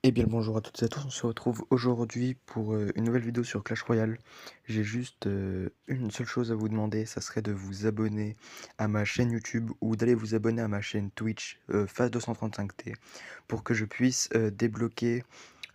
Eh bien le bonjour à toutes et à tous, on se retrouve aujourd'hui pour une nouvelle vidéo sur Clash Royale. J'ai juste une seule chose à vous demander, ça serait de vous abonner à ma chaîne YouTube ou d'aller vous abonner à ma chaîne Twitch Phase235T pour que je puisse débloquer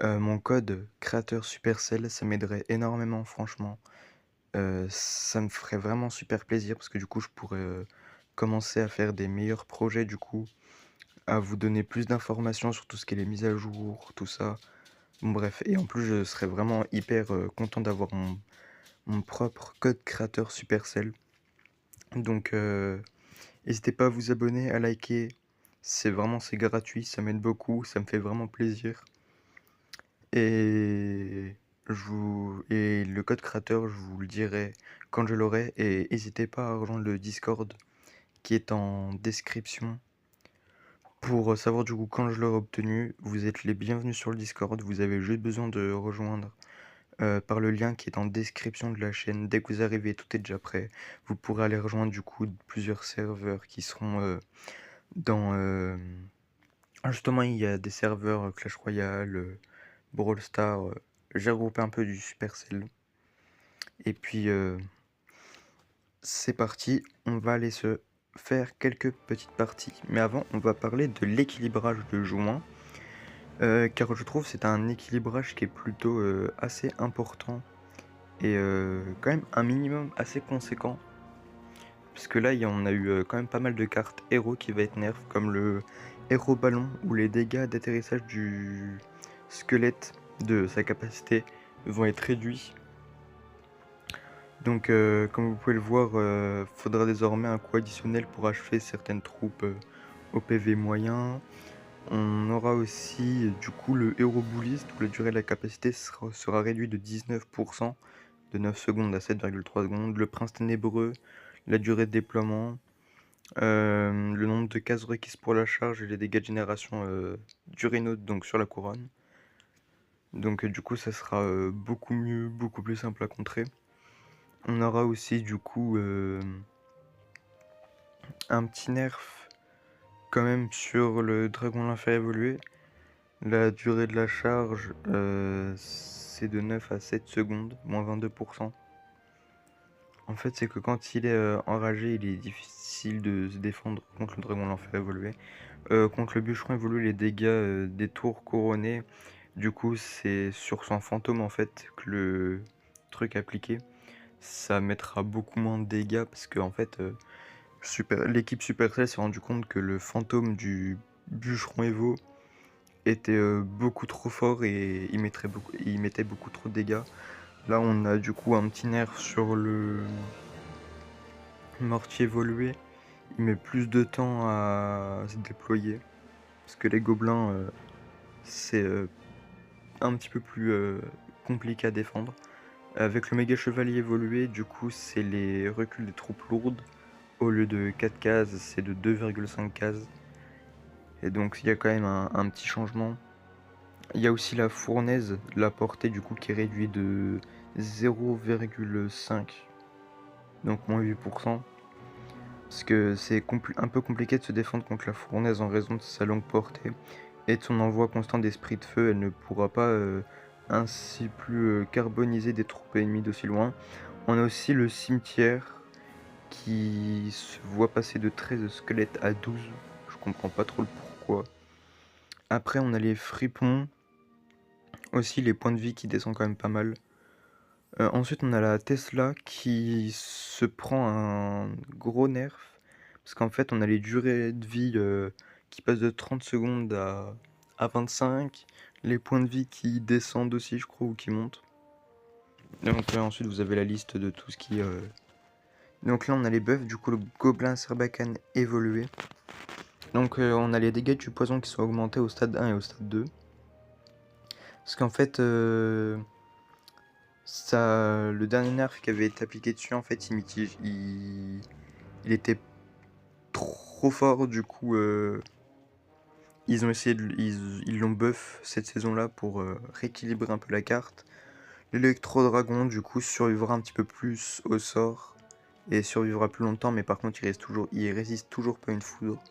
mon code créateur Supercell. Ça m'aiderait énormément franchement. Ça me ferait vraiment super plaisir parce que du coup je pourrais commencer à faire des meilleurs projets du coup, à vous donner plus d'informations sur tout ce qui est les mises à jour, tout ça. Bon bref, et en plus je serais vraiment hyper content d'avoir mon propre code créateur Supercell. Donc n'hésitez pas à vous abonner, à liker, c'est gratuit, ça m'aide beaucoup, ça me fait vraiment plaisir. Et et le code créateur, je vous le dirai quand je l'aurai. Et n'hésitez pas à rejoindre le Discord qui est en description pour savoir du coup quand je l'aurai obtenu. Vous êtes les bienvenus sur le Discord, vous avez juste besoin de rejoindre par le lien qui est en description de la chaîne. Dès que vous arrivez, tout est déjà prêt. Vous pourrez aller rejoindre du coup plusieurs serveurs qui seront dans... justement, il y a des serveurs Clash Royale, Brawl Stars. J'ai regroupé un peu du Supercell. Et puis, c'est parti. On va aller se faire quelques petites parties. Mais avant, on va parler de l'équilibrage de juin. Car je trouve que c'est un équilibrage qui est plutôt assez important et quand même un minimum assez conséquent. Parce que là, on a eu quand même pas mal de cartes héros qui va être nerf, comme le héros ballon, où les dégâts d'atterrissage du squelette de sa capacité vont être réduits. Donc comme vous pouvez le voir, faudra désormais un coup additionnel pour achever certaines troupes au PV moyen. On aura aussi du coup le héros bouliste, où la durée de la capacité sera réduite de 19%, de 9 secondes à 7,3 secondes. Le prince ténébreux, la durée de déploiement, le nombre de cases requises pour la charge et les dégâts de génération du Rhino donc sur la couronne. Donc du coup ça sera beaucoup mieux, beaucoup plus simple à contrer. On aura aussi du coup un petit nerf quand même sur le dragon l'enfer évolué. La durée de la charge c'est de 9 à 7 secondes, moins 22%. En fait, c'est que quand il est enragé, il est difficile de se défendre contre le dragon l'enfer évolué. Contre le bûcheron évolué, les dégâts des tours couronnées, du coup, c'est sur son fantôme en fait que le truc appliqué. Ça mettra beaucoup moins de dégâts parce que en fait, l'équipe Supercell s'est rendu compte que le fantôme du bûcheron Evo était beaucoup trop fort et il mettait beaucoup trop de dégâts. Là, on a du coup un petit nerf sur le mortier évolué. Il met plus de temps à se déployer parce que les gobelins, c'est un petit peu plus compliqué à défendre. Avec le méga chevalier évolué, du coup, c'est les reculs des troupes lourdes. Au lieu de 4 cases, c'est de 2,5 cases. Et donc, il y a quand même un petit changement. Il y a aussi la fournaise, la portée du coup qui est réduite de 0,5, donc moins 8%. Parce que c'est un peu compliqué de se défendre contre la fournaise en raison de sa longue portée et de son envoi constant d'esprit de feu. Elle ne pourra pas ainsi plus carboniser des troupes ennemies d'aussi loin. On a aussi le cimetière qui se voit passer de 13 squelettes à 12. Je comprends pas trop le pourquoi. Après, on a les fripons. Aussi, les points de vie qui descendent quand même pas mal. Ensuite, on a la Tesla qui se prend un gros nerf. Parce qu'en fait, on a les durées de vie qui passent de 30 secondes à 25. Les points de vie qui descendent aussi, je crois, ou qui montent. Donc ensuite, vous avez la liste de tout ce qui... Donc là, on a les buffs, du coup, le gobelin Sarbacane évolué. Donc on a les dégâts du poison qui sont augmentés au stade 1 et au stade 2. Parce qu'en fait, le dernier nerf qui avait été appliqué dessus, en fait, il était trop fort, du coup, ils ont essayé ils l'ont buff cette saison-là pour rééquilibrer un peu la carte. L'électro-dragon, du coup, survivra un petit peu plus au sort et survivra plus longtemps, mais par contre, il résiste toujours pas à une foudre.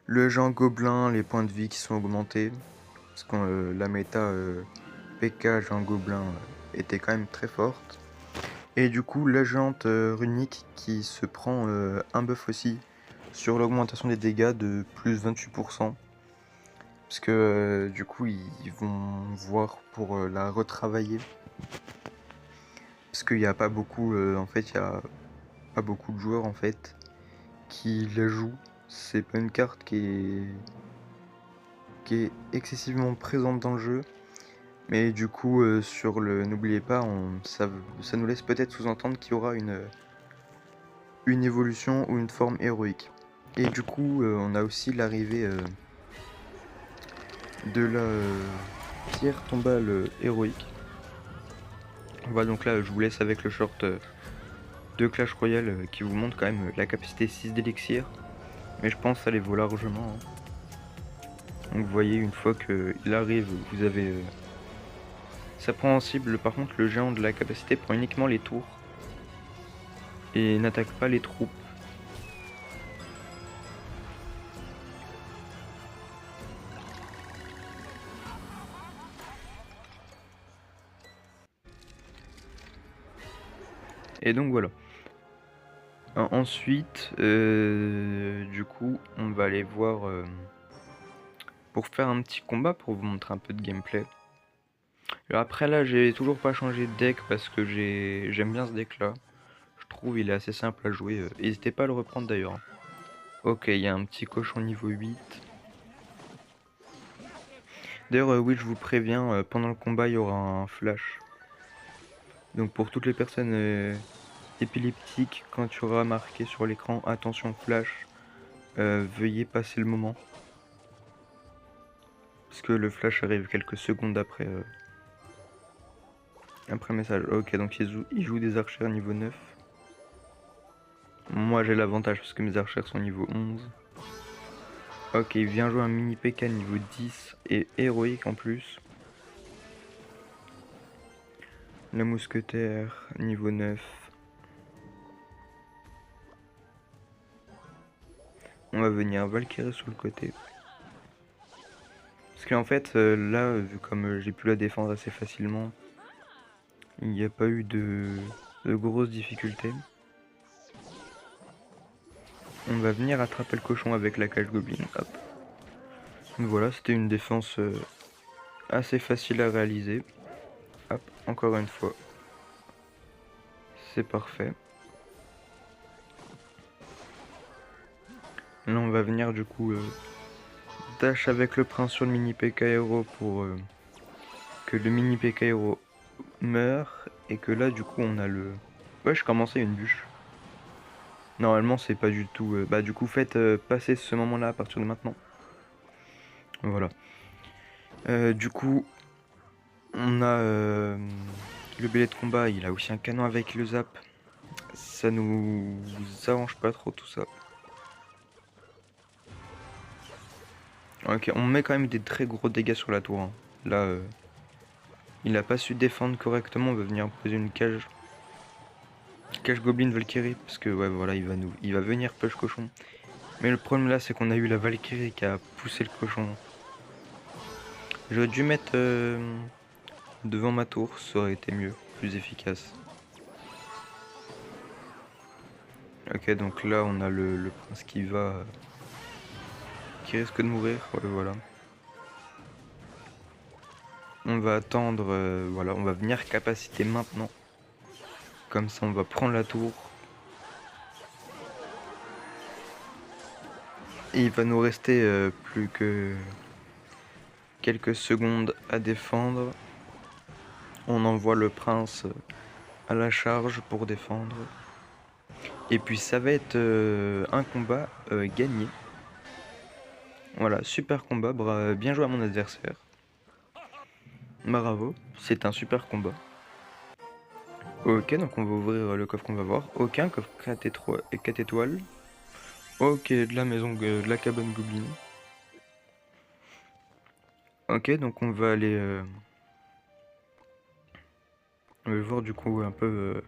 Le géant gobelin, les points de vie qui sont augmentés. Parce que la méta PK Jean Gobelin était quand même très forte. Et du coup, la géante runique qui se prend un buff aussi sur l'augmentation des dégâts de plus 28%. Parce que du coup, ils vont voir pour la retravailler. Parce qu'il n'y a pas beaucoup, en fait, il y a pas beaucoup de joueurs en fait qui la jouent. C'est pas une carte qui est excessivement présente dans le jeu. Mais du coup, sur le n'oubliez pas, ça nous laisse peut-être sous-entendre qu'il y aura une évolution ou une forme héroïque. Et du coup, on a aussi l'arrivée de la pierre tombale héroïque. Voilà, donc là, je vous laisse avec le short de Clash Royale qui vous montre quand même la capacité 6 d'élixir. Mais je pense que ça les vaut largement. Donc vous voyez, une fois qu'il arrive, vous avez... ça prend en cible, par contre, le géant de la capacité prend uniquement les tours. Et n'attaque pas les troupes. Et donc voilà. Ensuite, du coup, on va aller voir... pour faire un petit combat, pour vous montrer un peu de gameplay. Alors après là, j'ai toujours pas changé de deck parce que j'aime bien ce deck là. Je trouve il est assez simple à jouer. N'hésitez pas à le reprendre d'ailleurs. Ok, il y a un petit cochon niveau 8. D'ailleurs, oui, je vous préviens, pendant le combat, il y aura un flash. Donc pour toutes les personnes épileptiques, quand tu auras marqué sur l'écran attention flash, veuillez passer le moment. Parce que le flash arrive quelques secondes après le message. Ok, donc il joue des archères niveau 9. Moi j'ai l'avantage parce que mes archères sont niveau 11. Ok, il vient jouer un mini PK niveau 10 et héroïque en plus. Le mousquetaire niveau 9. On va venir Valkyrie sur le côté. Parce qu'en fait, là, vu comme j'ai pu la défendre assez facilement, il n'y a pas eu de grosses difficultés. On va venir attraper le cochon avec la cage goblin. Hop. Voilà, c'était une défense assez facile à réaliser. Hop, encore une fois. C'est parfait. Là, on va venir du coup dash avec le prince sur le mini PK Hero pour que le mini PK Hero meure. Et que là, du coup, on a le... Ouais, je commençais une bûche. Normalement, c'est pas du tout... Bah, du coup, faites passer ce moment-là à partir de maintenant. Voilà. Du coup, on a le bélier de combat. Il a aussi un canon avec le zap. Ça nous arrange pas trop tout ça. Ok, on met quand même des très gros dégâts sur la tour. Hein. Là, il a pas su défendre correctement. On va venir poser une cage. Cage Goblin Valkyrie. Parce que, ouais, voilà, il va venir push cochon. Mais le problème là, c'est qu'on a eu la Valkyrie qui a poussé le cochon. J'aurais dû mettre devant ma tour, ça aurait été mieux, plus efficace. Ok, donc là on a le prince qui qui risque de mourir, ouais, voilà. On va attendre, voilà, on va venir capacité maintenant. Comme ça on va prendre la tour. Et il va nous rester plus que quelques secondes à défendre. On envoie le prince à la charge pour défendre. Et puis ça va être un combat gagné. Voilà, super combat, bien joué à mon adversaire. Bravo, c'est un super combat. Ok, donc on va ouvrir le coffre qu'on va voir. Ok, un coffre 4 étoiles. Ok, de la maison, de la cabane goblin. Ok, donc on va aller... on va voir du coup un peu...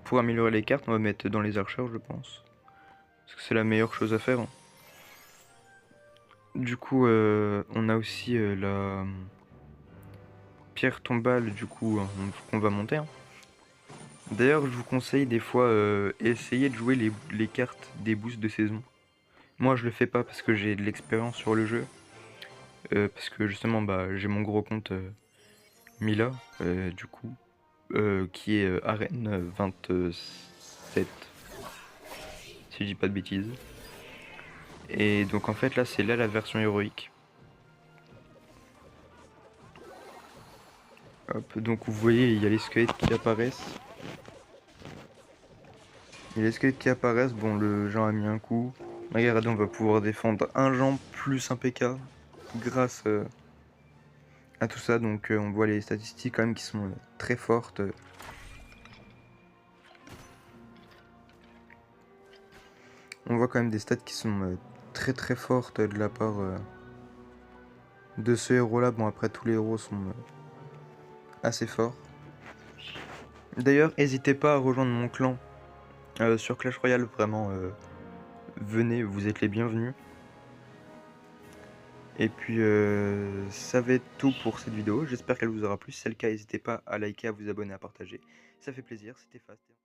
pour améliorer les cartes, on va mettre dans les archers, je pense. Parce que c'est la meilleure chose à faire. Hein. Du coup, on a aussi, la, pierre tombale du coup, qu'on va monter, hein. D'ailleurs, je vous conseille des fois, essayer de jouer les cartes des boosts de saison. Moi, je le fais pas parce que j'ai de l'expérience sur le jeu, parce que justement, bah, j'ai mon gros compte, Mila, du coup, qui est, arène 27, si je dis pas de bêtises. Et donc en fait là, c'est là la version héroïque. Hop, donc vous voyez, il y a les squelettes qui apparaissent. Il y a les squelettes qui apparaissent, bon le Jean a mis un coup. Regardez, on va pouvoir défendre un Jean plus un PK grâce à tout ça. Donc on voit les statistiques quand même qui sont très fortes. On voit quand même des stats qui sont très très fortes de la part de ce héros là. Bon après tous les héros sont assez forts. D'ailleurs, n'hésitez pas à rejoindre mon clan sur Clash Royale, vraiment, venez, vous êtes les bienvenus. Et puis ça va être tout pour cette vidéo, j'espère qu'elle vous aura plu. Si c'est le cas, n'hésitez pas à liker, à vous abonner, à partager. Ça fait plaisir, c'était Fast.